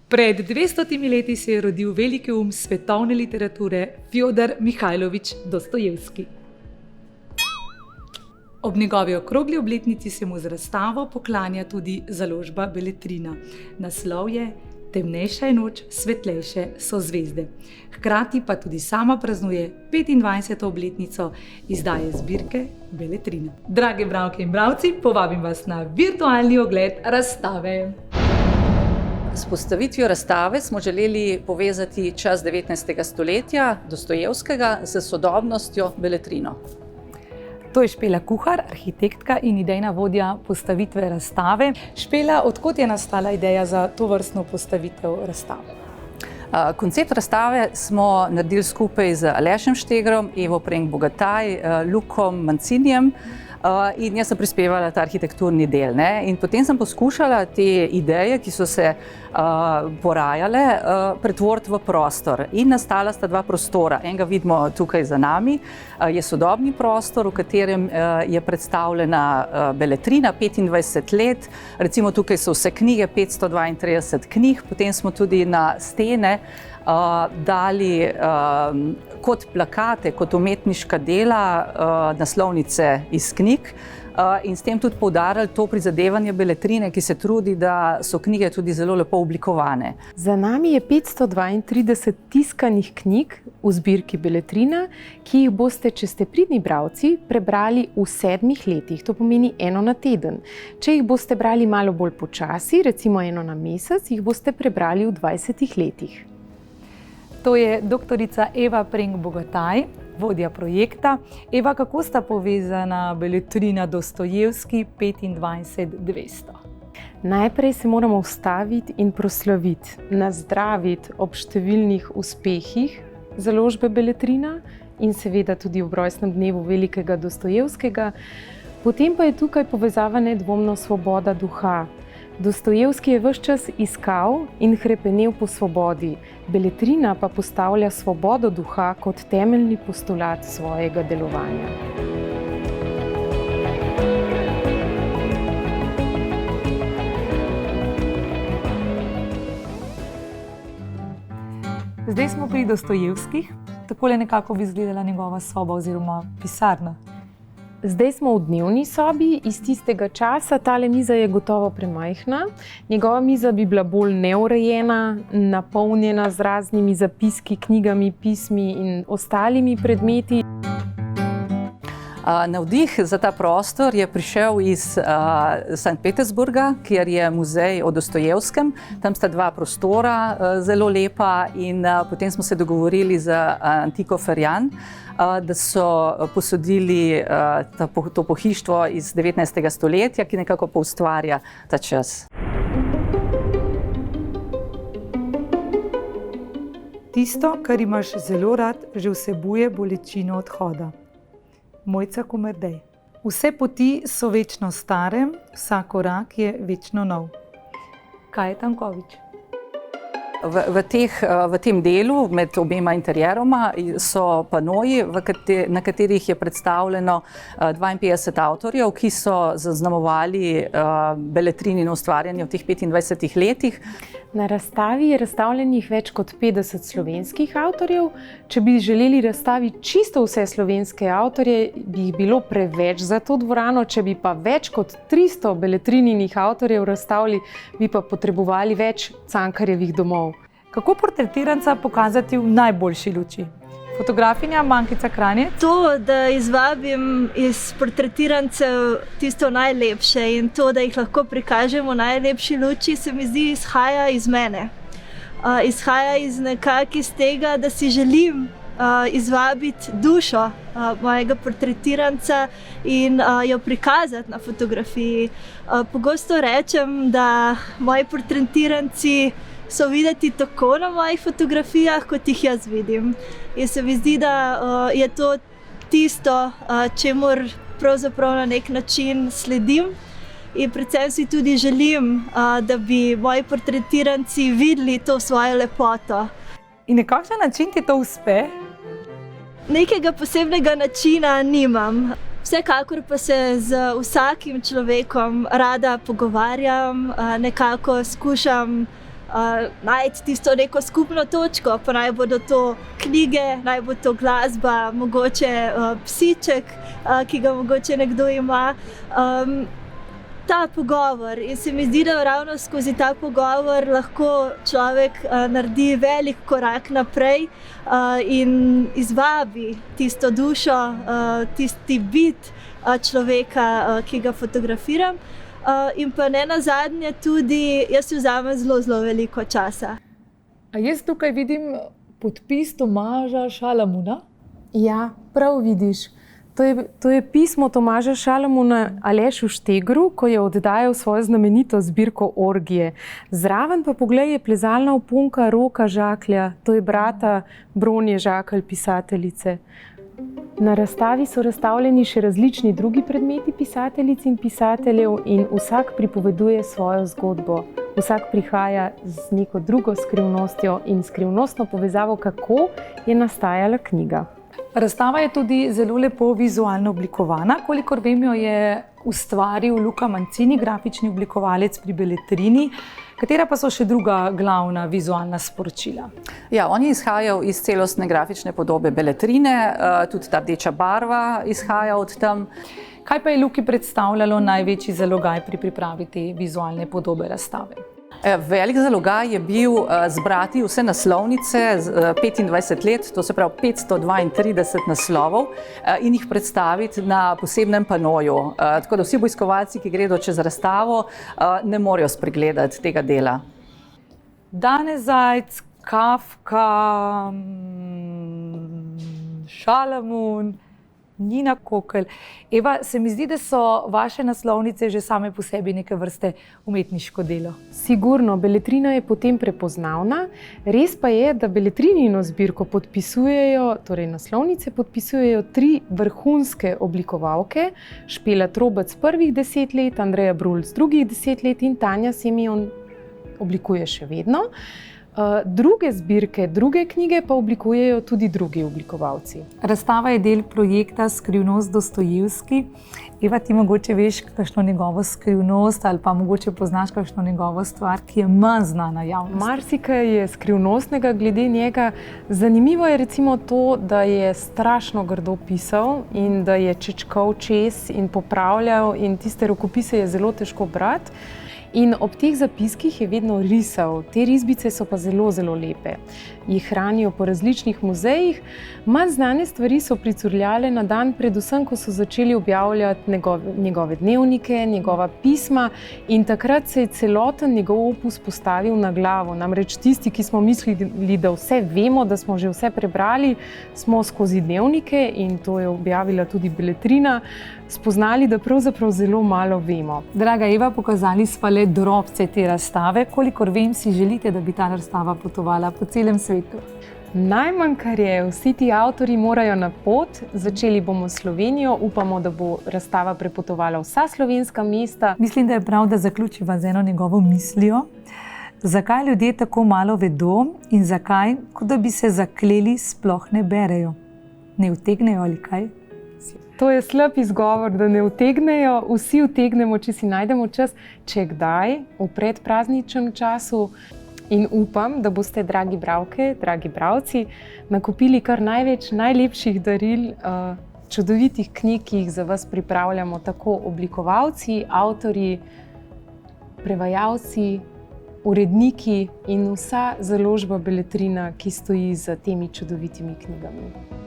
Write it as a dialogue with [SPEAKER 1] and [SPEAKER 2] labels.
[SPEAKER 1] Pred 200 leti se je rodil veliki svetovne literature Fjodor Mihajlovič Dostojevski. Ob njegovi okrogli obletnici se mu z razstavo poklanja tudi založba Beletrina. Naslov je Temnejša je noč, svetlejše so zvezde. Hkrati pa tudi sama praznuje 25. obletnico izdaje zbirke Beletrina. Drage bralke in bralci, povabim vas na virtualni ogled razstave.
[SPEAKER 2] S postavitvijo razstave smo želeli povezati čas 19. stoletja Dostojevskega s sodobnostjo Beletrino.
[SPEAKER 1] To je Špela Kuhar, arhitektka in idejna vodja postavitve razstave. Špela, odkot je nastala ideja za tovrstno postavitev razstave?
[SPEAKER 2] Koncept razstave smo naredili skupaj z Alešem Štegrom, Evo Prenk Bogataj, Lukom Mancinijem in jaz sem prispevala ta arhitekturni del. In potem sem poskušala te ideje, ki so se porajale, pretvoriti v prostor. In nastala sta dva prostora. Enega vidimo tukaj za nami, je sodobni prostor, v katerem je predstavljena Beletrina, 25 let. Recimo tukaj so vse knjige, 532 knjig, potem smo tudi na stene dali kot plakate, kot umetniška dela, naslovnice iz knjig in s tem tudi poudarili to prizadevanje Beletrine, ki se trudi, da so knjige tudi zelo lepo oblikovane.
[SPEAKER 3] Za nami je 532 tiskanih knjig v zbirki Beletrina, ki jih boste, če ste pridni bralci, prebrali v 7 letih. To pomeni 1 na teden. Če jih boste brali malo bolj počasi, recimo 1 na mesec, jih boste prebrali v 20 letih.
[SPEAKER 1] To je doktorica Eva Prenk Bogataj, vodja projekta. Eva, kako sta povezana Beletrina Dostojevski 25-200?
[SPEAKER 3] Najprej se moramo ustaviti in proslaviti, nazdraviti ob številnih uspehih založbe Beletrina in seveda tudi ob rojstnem dnevu velikega Dostojevskega. Potem pa je tukaj povezava nedvomno svoboda duha. Dostojevski je ves čas iskal in hrepenel po svobodi. Beletrina pa postavlja svobodo duha kot temeljni postulat svojega delovanja.
[SPEAKER 1] Zdaj smo pri Dostojevskih. Takole nekako bi izgledala njegova soba oziroma pisarna.
[SPEAKER 3] Zdaj smo v dnevni sobi iz tistega časa. Tale miza je gotovo premajhna. Njegova miza bi bila bolj neurejena, napolnjena z raznimi zapiski, knjigami, pismi in ostalimi predmeti.
[SPEAKER 2] Navdih za ta prostor je prišel iz Sankt Petersburga, kjer je muzej o Dostojevskem. Tam sta dva prostora zelo lepa in potem smo se dogovorili z Antiko Ferjan, da so posodili to pohištvo iz 19. stoletja, ki nekako poustvarja ta čas.
[SPEAKER 1] Tisto, kar imaš zelo rad, že vsebuje bolečino odhoda. Mojca Komerdej. Vse poti so večno stare, vsak korak je večno nov. Kaj je Tanković?
[SPEAKER 2] V tem delu med obema interieroma so panoji, na katerih je predstavljeno 52 avtorjev, ki so zaznamovali Beletrinino ustvarjanje v teh 25 letih.
[SPEAKER 3] Na razstavi je razstavljenih več kot 50 slovenskih avtorjev. Če bi želeli razstaviti čisto vse slovenske avtorje, bi jih bilo preveč za to dvorano. Če bi pa več kot 300 Beletrininih avtorjev razstavili, bi pa potrebovali več Cankarjevih domov.
[SPEAKER 1] Kako portretiranca pokazati v najboljši luči? Fotografinja Mankica Kranjec.
[SPEAKER 4] To, da izvabim iz portretirancev tisto najlepše in to, da jih lahko prikažemo v najlepši luči, se mi zdi izhaja iz mene. Izhaja nekako iz tega, da si želim izvabiti dušo mojega portretiranca in jo prikazati na fotografiji. Pogosto rečem, da moji portretiranci so videti tako na mojih fotografijah, kot jih jaz vidim. In se mi zdi, da je to tisto, čemur pravzaprav na nek način sledim. In predvsem si tudi želim, da bi moji portretiranci videli to svojo lepoto.
[SPEAKER 1] In na kakšen način ti to uspe?
[SPEAKER 4] Nekega posebnega načina nimam. Vsekakor pa se z vsakim človekom rada pogovarjam, nekako skušam najti tisto neko skupno točko, pa naj bodo to knjige, naj bo to glasba, mogoče psiček, ki ga mogoče nekdo ima. Ta pogovor in se mi zdi, da ravno skozi ta pogovor lahko človek naredi velik korak naprej in izvabi tisto dušo, tisti bit človeka, ki ga fotografiram. In pa ne nazadnje tudi, jaz si vzamem zelo veliko časa.
[SPEAKER 1] A jaz tukaj vidim podpis Tomaža Šalamuna?
[SPEAKER 3] Ja, prav vidiš. To je pismo Tomaža Šalamuna Alešu Štegru, ko je oddajal svojo znamenito zbirko Orgije. Zraven pa poglej je plezalna opunka Roka Žaklja, to je brata Bronje Žakelj, pisateljice. Na razstavi so razstavljeni še različni drugi predmeti pisateljic in pisateljev in vsak pripoveduje svojo zgodbo. Vsak prihaja z neko drugo skrivnostjo in skrivnostno povezavo, kako je nastajala knjiga.
[SPEAKER 1] Razstava je tudi zelo lepo vizualno oblikovana. Kolikor vem, jo je ustvaril Luka Mancini, grafični oblikovalec pri Beletrini. Katera pa so še druga glavna vizualna sporočila?
[SPEAKER 2] Ja, on je izhajal iz celostne grafične podobe Beletrine, tudi ta rdeča barva izhaja od tam.
[SPEAKER 1] Kaj pa je Luki predstavljalo največji zalogaj pri pripravi te vizualne podobe razstave?
[SPEAKER 2] Velik zalogaj je bil zbrati vse naslovnice 25 let, to se pravi 532 naslovov in jih predstaviti na posebnem panoju. Tako da vsi obiskovalci, ki gredo čez razstavo, ne morejo spregledati tega dela.
[SPEAKER 1] Dane Zajc, Kafka, Šalamun, Nina Kokelj. Eva, se mi zdi, da so vaše naslovnice že same po sebi neke vrste umetniško delo.
[SPEAKER 3] Sigurno, Beletrina je potem prepoznavna. Res pa je, da Beletrinino zbirko podpisujejo, torej naslovnice podpisujejo 3 vrhunske oblikovalke. Špela Trobec prvih 10 let, Andreja Brulc drugih 10 let in Tanja Semion oblikuje še vedno. Druge zbirke, druge knjige pa oblikujejo tudi drugi oblikovalci.
[SPEAKER 1] Razstava je del projekta Skrivnost Dostojevski. Eva, ti mogoče veš kakšno njegovo skrivnost ali pa mogoče poznaš kakšno njegovo stvar, ki je manj znana javnosti?
[SPEAKER 3] Marsikaj je skrivnostnega glede njega. Zanimivo je recimo to, da je strašno grdo pisal in da je čečkal čez in popravljal in tiste rokopise je zelo težko brati. In ob teh zapiskih je vedno risal. Te risbice so pa zelo lepe. Jih hranijo po različnih muzejih. Manj znane stvari so pricurljale na dan, predvsem, ko so začeli objavljati njegove dnevnike, njegova pisma in takrat se je celoten njegov opus postavil na glavo. Namreč tisti, ki smo mislili, da vse vemo, da smo že vse prebrali, smo skozi dnevnike, in to je objavila tudi Beletrina, spoznali, da pravzaprav zelo malo vemo.
[SPEAKER 1] Draga Eva, pokazali sva le drobce te razstave. Kolikor vem, si želite, da bi ta razstava potovala po celem svetu?
[SPEAKER 3] Najmanj, kar je, vsi ti avtorji morajo na pot. Začeli bomo s Slovenijo, upamo, da bo razstava prepotovala vsa slovenska mesta.
[SPEAKER 1] Mislim, da je prav, da zaključiva z eno njegovo mislijo. Zakaj ljudje tako malo vedo in zakaj, kot da bi se zakleli, sploh ne berejo? Ne utegnejo ali kaj?
[SPEAKER 3] To je slab izgovor, da ne utegnejo. Vsi utegnemo, če si najdemo čas, če kdaj, v predprazničnem času. In upam, da boste, dragi bralke, dragi bralci, nakupili kar največ najlepših daril, čudovitih knjig, ki jih za vas pripravljamo tako oblikovalci, avtorji, prevajalci, uredniki in vsa založba Beletrina, ki stoji za temi čudovitimi knjigami.